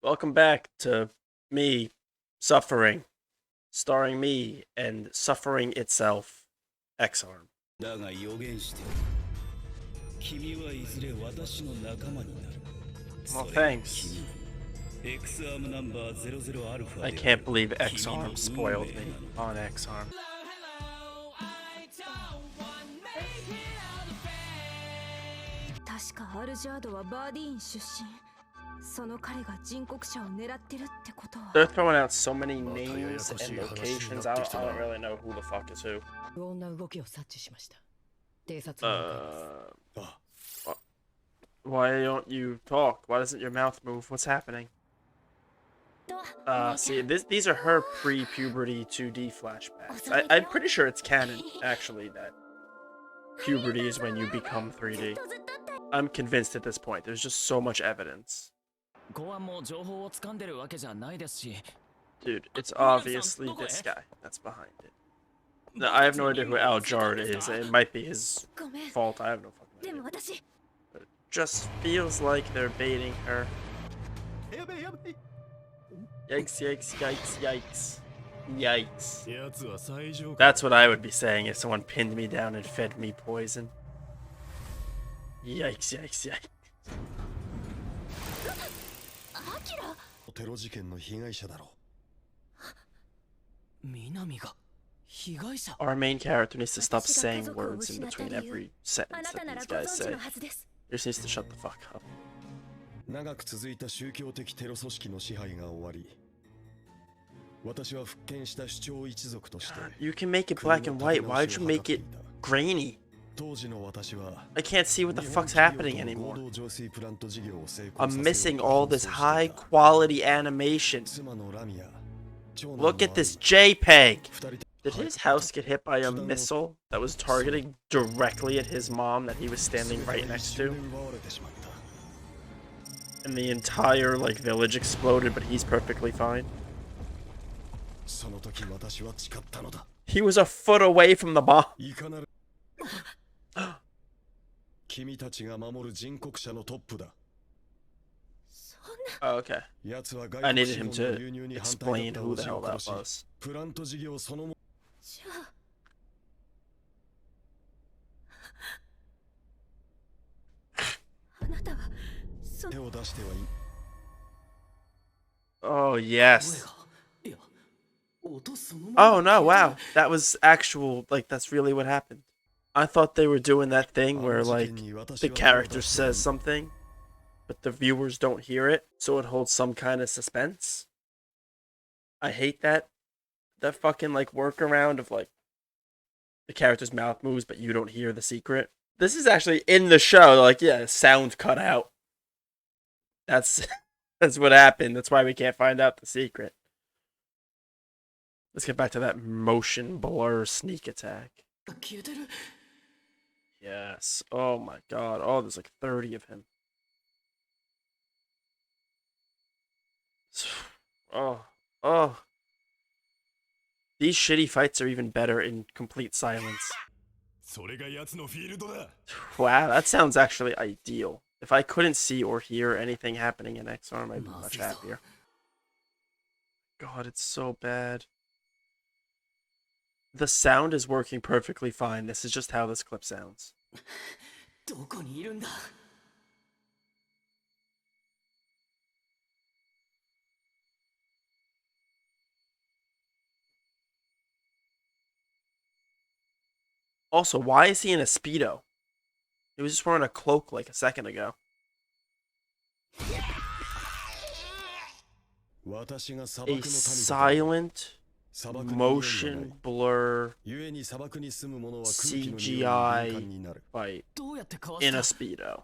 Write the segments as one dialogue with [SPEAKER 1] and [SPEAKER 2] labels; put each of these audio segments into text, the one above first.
[SPEAKER 1] Welcome back to me suffering, starring me and suffering itself. X-Arm.
[SPEAKER 2] だが予言して君はいずれ私の仲間になる。
[SPEAKER 1] Well, thanks.
[SPEAKER 2] X アームナンバー00アルファ
[SPEAKER 1] I can't believe X-Arm spoiled me on X-Arm.
[SPEAKER 3] 確かアルジャードはバーディーン出身。その彼が人国者を狙ってるってことは。
[SPEAKER 1] They're throwing out so many names and locations. I don't really know who the fuck is who.
[SPEAKER 4] 不穏な動きを察知しました。偵察に向かいます。
[SPEAKER 1] Why don't you talk? Why doesn't your mouth move? What's happening? See, these are her pre-puberty 2D flashbacks. I'm pretty sure it's canon, actually, that puberty is when you become 3D. I'm convinced at this point. There's just so much evidence. Dude, it's obviously this guy that's behind it. No, I have no idea who Al Jard is. It might be his fault. I have no fucking idea. But it just feels like they're baiting her. Yikes, yikes, yikes, yikes. Yikes. That's what I would be saying if someone pinned me down and fed me poison. Yikes, yikes, yikes. Our main character needs to stop saying words in between every sentence that these guys say. He just needs to shut the fuck up. You can make it black and white. Why'd you make it grainy? I can't see what the fuck's happening anymore. I'm missing all this high quality animation. Look at this JPEG. Did his house get hit by a missile that was targeting directly at his mom that he was standing right next to? And the entire, village exploded, but he's perfectly fine. He was a foot away from the bomb. Oh, okay. I needed him to explain who the hell that was. Oh, yes. Oh, no, wow. That was actual, that's really what happened. I thought they were doing that thing where, the character says something, but the viewers don't hear it, so it holds some kind of suspense. I hate that. That fucking, workaround of, the character's mouth moves, but you don't hear the secret. This is actually in the show, yeah, sound cut out. That's what happened. That's why we can't find out the secret. Let's get back to that motion blur sneak attack. Yes. Oh my god. Oh, there's 30 of him. Oh. These shitty fights are even better in complete silence. Wow, that sounds actually ideal. If I couldn't see or hear anything happening in X-Arm, I'd be much happier. God, it's so bad. The sound is working perfectly fine. This is just how this clip sounds. Also, why is he in a Speedo? He was just wearing a cloak a second ago. A silent motion blur CGI fight in a Speedo.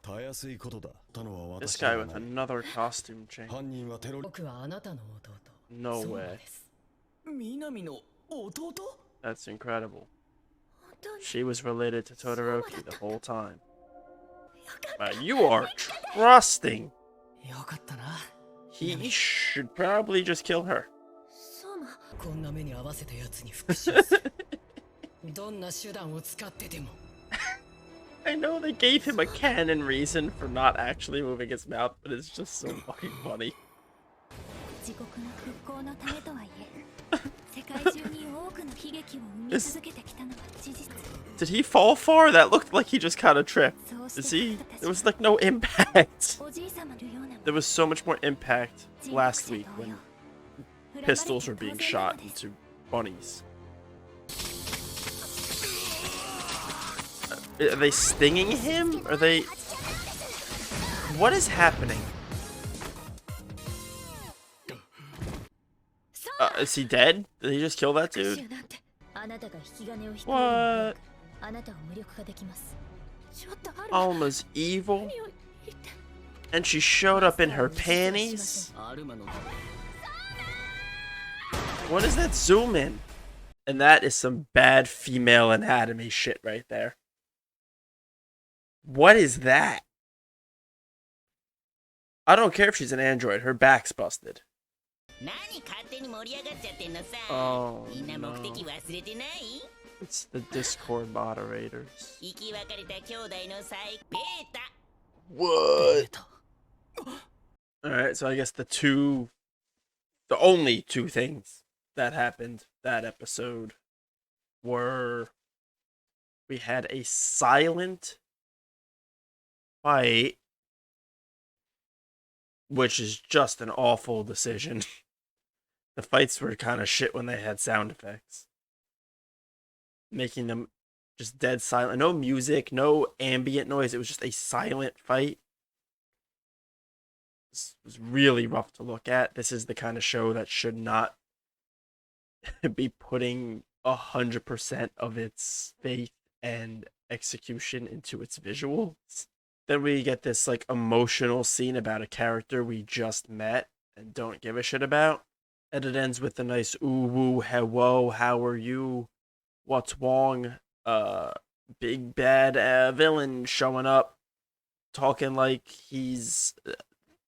[SPEAKER 1] This guy with another costume change. No way. That's incredible. She was related to Todoroki the whole time. Wow, you are trusting. He should probably just kill her. I know they gave him a canon reason for not actually moving his mouth, but it's just so fucking funny.
[SPEAKER 3] 自国の復興のためとはいえ世界中に多くの悲劇を生み続けてきたのは事実。
[SPEAKER 1] Did he fall far? That looked like he just kind of tripped. Is he? There was like no impact.
[SPEAKER 3] おじい様のような
[SPEAKER 1] There was so much more impact last week when pistols were being shot into bunnies. Are they stinging him? Are they... What is happening? Is he dead? Did he just kill that dude? What? Alma's evil? And she showed up in her panties? What is that zoom in? And that is some bad female anatomy shit right there. What is that? I don't care if she's an android. Her back's busted. Oh, no. It's the Discord moderators. What? Alright, so I guess the only two things that happened that episode were we had a silent fight, which is just an awful decision. The fights were kind of shit when they had sound effects, making them just dead silent. No music, no ambient noise. It was just a silent fight. This was really rough to look at. This is the kind of show that should not be putting 100% of its faith and execution into its visuals. Then we get this like emotional scene about a character we just met and don't give a shit about. And it ends with a nice ooh woo hello, how are you? What's wrong? Big bad villain showing up, talking like he's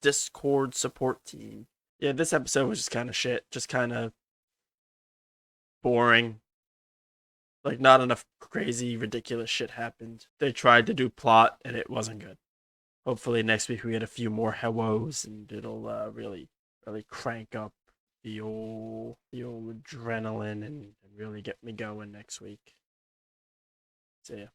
[SPEAKER 1] Discord support team. Yeah, this episode was just kind of shit. Just kind of boring. Like, not enough crazy, ridiculous shit happened. They tried to do plot, and it wasn't good. Hopefully next week we get a few more hellos, and it'll really crank up the old adrenaline and really get me going next week. See ya.